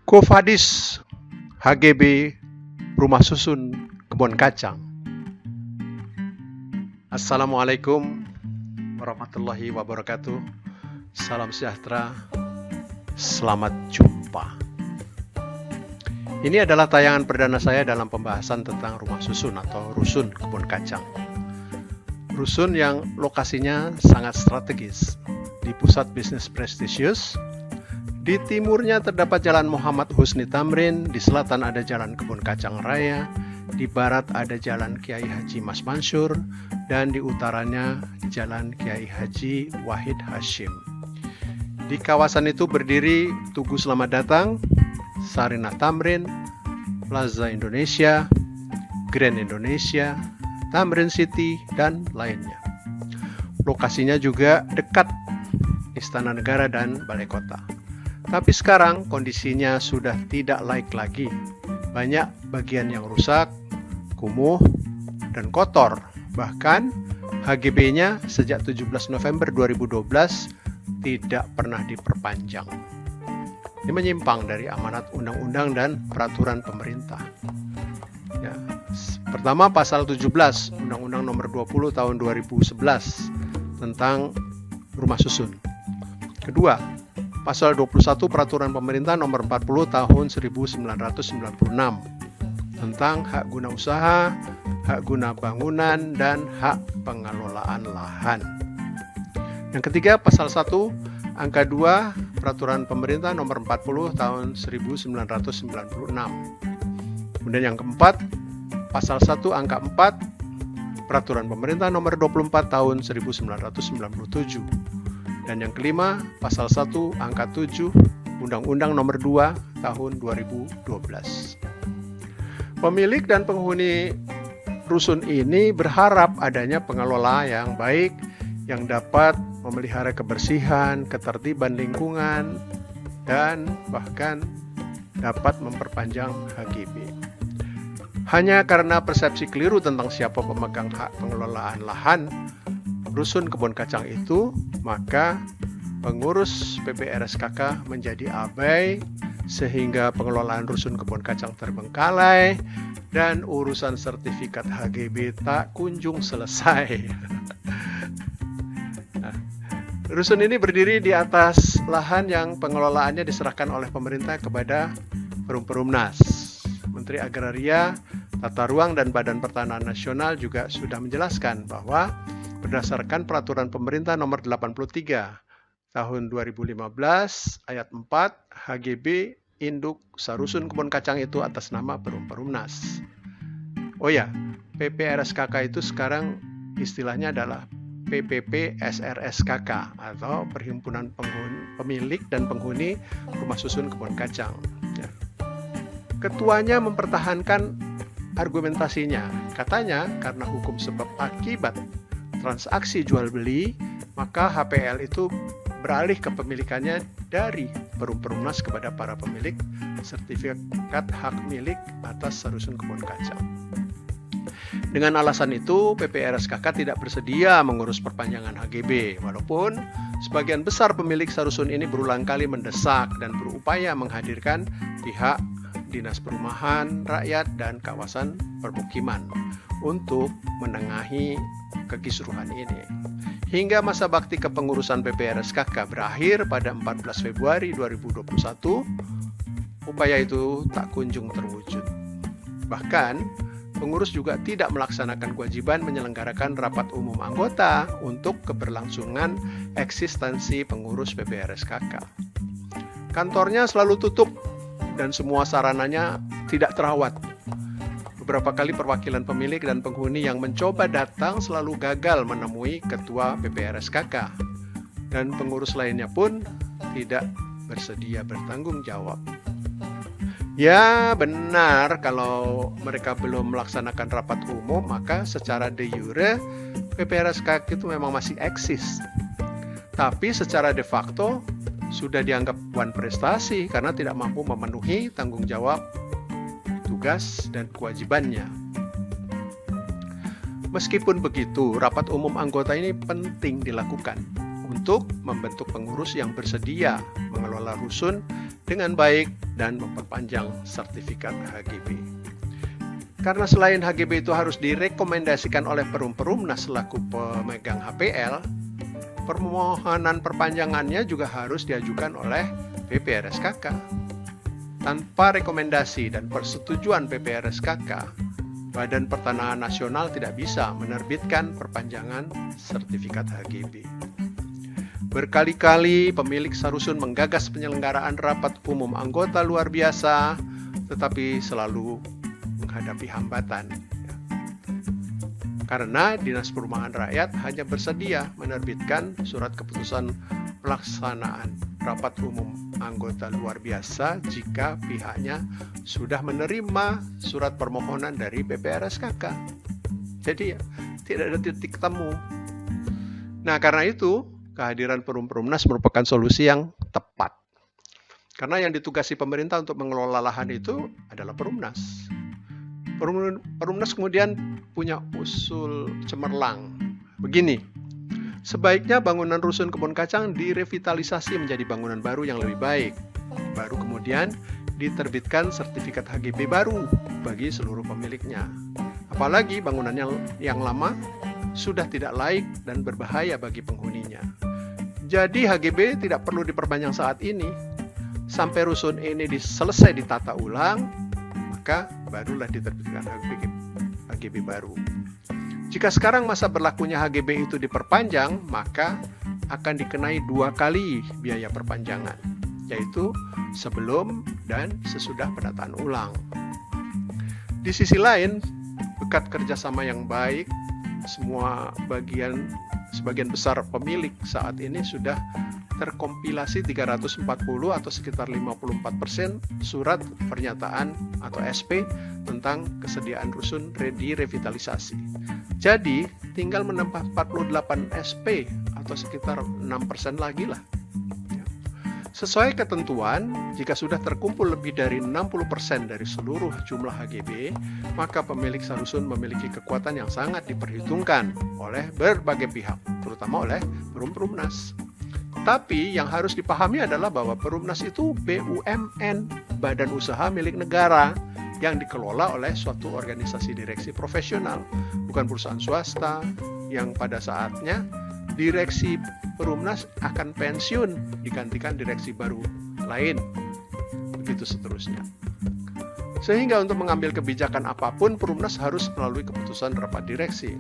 Kofadis HGB Rumah Susun Kebon Kacang. Assalamualaikum warahmatullahi wabarakatuh. Salam sejahtera. Selamat jumpa. Ini adalah tayangan perdana saya dalam pembahasan tentang rumah susun atau rusun kebun kacang. Rusun yang lokasinya sangat strategis di pusat bisnis prestisius. Di timurnya terdapat Jalan Muhammad Husni Tamrin, di selatan ada Jalan Kebun Kacang Raya, di barat ada Jalan Kiai Haji Mas Mansur, dan di utaranya Jalan Kiai Haji Wahid Hashim. Di kawasan itu berdiri Tugu Selamat Datang, Sarinah Tamrin, Plaza Indonesia, Grand Indonesia, Tamrin City, dan lainnya. Lokasinya juga dekat Istana Negara dan Balai Kota. Tapi sekarang kondisinya sudah tidak laik lagi. Banyak bagian yang rusak, kumuh, dan kotor. Bahkan HGB-nya sejak 17 November 2012 tidak pernah diperpanjang. Ini menyimpang dari amanat undang-undang dan peraturan pemerintah. Ya, pertama pasal 17 Undang-Undang Nomor 20 Tahun 2011 tentang rumah susun. Kedua, Pasal 21 Peraturan Pemerintah Nomor 40 Tahun 1996 tentang hak guna usaha, hak guna bangunan, dan hak pengelolaan lahan. Yang ketiga, Pasal 1 Angka 2 Peraturan Pemerintah Nomor 40 Tahun 1996. Kemudian yang keempat, Pasal 1 Angka 4 Peraturan Pemerintah Nomor 24 Tahun 1997. Dan yang kelima, Pasal 1 Angka 7 Undang-Undang Nomor 2 Tahun 2012. Pemilik dan penghuni rusun ini berharap adanya pengelola yang baik yang dapat memelihara kebersihan, ketertiban lingkungan, dan bahkan dapat memperpanjang HGB. Hanya karena persepsi keliru tentang siapa pemegang hak pengelolaan lahan rusun kebun kacang itu, maka pengurus PPRSKK menjadi abai sehingga pengelolaan rusun kebun kacang terbengkalai dan urusan sertifikat HGB tak kunjung selesai. Nah, rusun ini berdiri di atas lahan yang pengelolaannya diserahkan oleh pemerintah kepada Perumnas. Menteri Agraria, Tata Ruang, dan Badan Pertanahan Nasional juga sudah menjelaskan bahwa berdasarkan Peraturan Pemerintah Nomor 83 Tahun 2015 Ayat 4 HGB Induk Sarusun Kebun Kacang itu atas nama Perumnas. Oh ya, PPRSKK itu sekarang istilahnya adalah PPP SRSKK atau Perhimpunan Pemilik dan Penghuni Rumah Susun Kebun Kacang. Ya. Ketuanya mempertahankan argumentasinya. Katanya karena hukum sebab akibat transaksi jual beli, maka HPL itu beralih kepemilikannya dari Perumnas kepada para pemilik sertifikat hak milik atas sarusun kebun kacang. Dengan alasan itu, PPRSKK tidak bersedia mengurus perpanjangan HGB, walaupun sebagian besar pemilik sarusun ini berulang kali mendesak dan berupaya menghadirkan pihak Dinas Perumahan Rakyat dan Kawasan Permukiman untuk menengahi kekisruhan ini. Hingga masa bakti kepengurusan PPRSKK berakhir pada 14 Februari 2021, upaya itu tak kunjung terwujud. Bahkan, pengurus juga tidak melaksanakan kewajiban menyelenggarakan rapat umum anggota untuk keberlangsungan eksistensi pengurus PPRSKK. Kantornya selalu tutup dan semua sarananya tidak terawat. Beberapa kali perwakilan pemilik dan penghuni yang mencoba datang selalu gagal menemui ketua PPRSKK, dan pengurus lainnya pun tidak bersedia bertanggung jawab. Ya, benar, kalau mereka belum melaksanakan rapat umum, maka secara de jure PPRSKK itu memang masih eksis. Tapi secara de facto sudah dianggap wan prestasi karena tidak mampu memenuhi tanggung jawab, tugas, dan kewajibannya. Meskipun begitu, rapat umum anggota ini penting dilakukan untuk membentuk pengurus yang bersedia mengelola rusun dengan baik dan memperpanjang sertifikat HGB. Karena selain HGB itu harus direkomendasikan oleh Perumnas selaku pemegang HPL, permohonan perpanjangannya juga harus diajukan oleh PPRSKK. Tanpa rekomendasi dan persetujuan PPRSKK, Badan Pertanahan Nasional tidak bisa menerbitkan perpanjangan sertifikat HGB. Berkali-kali pemilik sarusun menggagas penyelenggaraan rapat umum anggota luar biasa, tetapi selalu menghadapi hambatan. Karena Dinas Perumahan Rakyat hanya bersedia menerbitkan surat keputusan pelaksanaan rapat umum anggota luar biasa jika pihaknya sudah menerima surat permohonan dari PPRSKK. Jadi tidak ada titik temu. Nah, karena itu kehadiran Perumnas merupakan solusi yang tepat. Karena yang ditugasi pemerintah untuk mengelola lahan itu adalah Perumnas. Perumnas kemudian punya usul cemerlang. Begini, sebaiknya bangunan rusun kebun kacang direvitalisasi menjadi bangunan baru yang lebih baik. Baru kemudian diterbitkan sertifikat HGB baru bagi seluruh pemiliknya. Apalagi bangunan yang lama sudah tidak laik dan berbahaya bagi penghuninya. Jadi HGB tidak perlu diperpanjang saat ini. Sampai rusun ini selesai ditata ulang, maka barulah diterbitkan HGB baru. Jika sekarang masa berlakunya HGB itu diperpanjang, maka akan dikenai 2 kali biaya perpanjangan, yaitu sebelum dan sesudah pendataan ulang. Di sisi lain, berkat kerjasama yang baik, sebagian besar pemilik saat ini sudah terkompilasi 340 atau sekitar 54% surat pernyataan atau SP tentang kesediaan rusun direvitalisasi. Jadi, tinggal menambah 48 SP atau sekitar 6% lagi lah. Sesuai ketentuan, jika sudah terkumpul lebih dari 60% dari seluruh jumlah HGB, maka pemilik sarusun memiliki kekuatan yang sangat diperhitungkan oleh berbagai pihak, terutama oleh Perumnas. Tapi yang harus dipahami adalah bahwa Perumnas itu BUMN, badan usaha milik negara, yang dikelola oleh suatu organisasi direksi profesional, bukan perusahaan swasta yang pada saatnya direksi Perumnas akan pensiun digantikan direksi baru lain, begitu seterusnya. Sehingga untuk mengambil kebijakan apapun Perumnas harus melalui keputusan rapat direksi.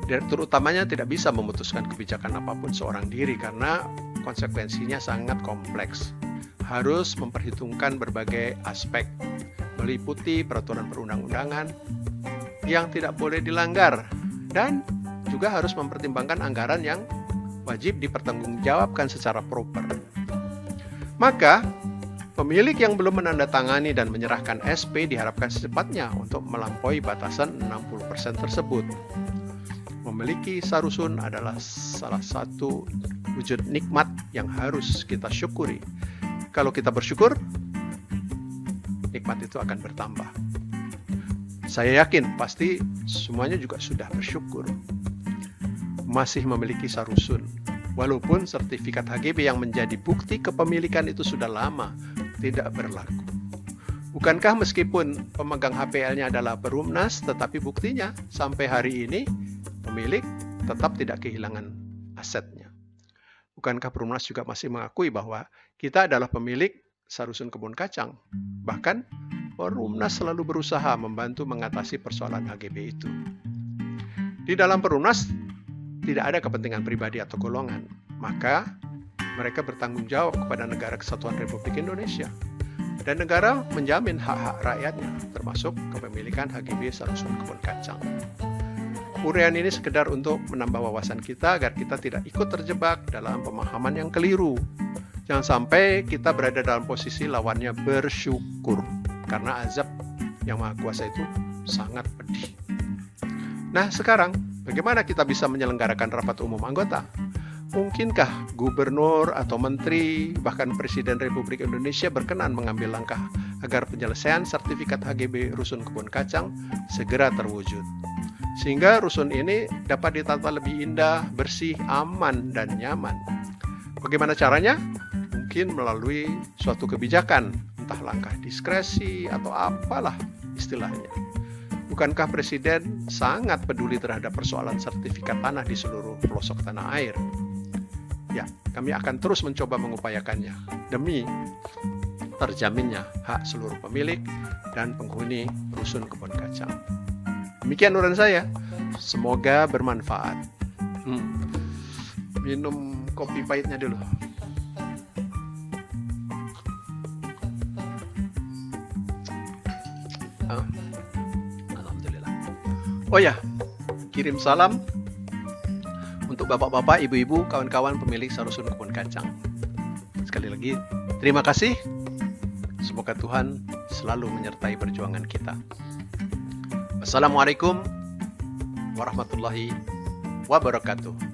Terutamanya tidak bisa memutuskan kebijakan apapun seorang diri karena konsekuensinya sangat kompleks. Harus memperhitungkan berbagai aspek, meliputi peraturan perundang-undangan yang tidak boleh dilanggar dan juga harus mempertimbangkan anggaran yang wajib dipertanggungjawabkan secara proper. Maka, pemilik yang belum menandatangani dan menyerahkan SP diharapkan secepatnya untuk melampaui batasan 60% tersebut. Memiliki sarusun adalah salah satu wujud nikmat yang harus kita syukuri. Kalau kita bersyukur, nikmat itu akan bertambah. Saya yakin pasti semuanya juga sudah bersyukur masih memiliki sarusun. Walaupun sertifikat HGB yang menjadi bukti kepemilikan itu sudah lama tidak berlaku. Bukankah meskipun pemegang HPL-nya adalah Perumnas, tetapi buktinya sampai hari ini pemilik tetap tidak kehilangan asetnya. Bukankah Perumnas juga masih mengakui bahwa kita adalah pemilik sarusun kebun kacang? Bahkan Perumnas selalu berusaha membantu mengatasi persoalan HGB itu. Di dalam Perumnas tidak ada kepentingan pribadi atau golongan, maka mereka bertanggung jawab kepada Negara Kesatuan Republik Indonesia. Dan negara menjamin hak-hak rakyatnya, termasuk kepemilikan HGB sarusun kebun kacang. Uraian ini sekedar untuk menambah wawasan kita agar kita tidak ikut terjebak dalam pemahaman yang keliru. Jangan sampai kita berada dalam posisi lawannya bersyukur, karena azab yang Maha Kuasa itu sangat pedih. Nah, sekarang bagaimana kita bisa menyelenggarakan rapat umum anggota? Mungkinkah gubernur atau menteri, bahkan Presiden Republik Indonesia berkenan mengambil langkah agar penyelesaian sertifikat HGB rusun kebun kacang segera terwujud? sehingga rusun ini dapat ditata lebih indah, bersih, aman, dan nyaman. Bagaimana caranya? Mungkin melalui suatu kebijakan, entah langkah diskresi atau apalah istilahnya. Bukankah Presiden sangat peduli terhadap persoalan sertifikat tanah di seluruh pelosok tanah air? Ya, kami akan terus mencoba mengupayakannya demi terjaminnya hak seluruh pemilik dan penghuni rusun kebun kacang. Demikian uraian saya. Semoga bermanfaat. Minum kopi pahitnya dulu. Alhamdulillah. Oh ya, kirim salam untuk bapak-bapak, ibu-ibu, kawan-kawan pemilik rusun kebun kacang. Sekali lagi, terima kasih. Semoga Tuhan selalu menyertai perjuangan kita. Wassalamualaikum warahmatullahi wabarakatuh.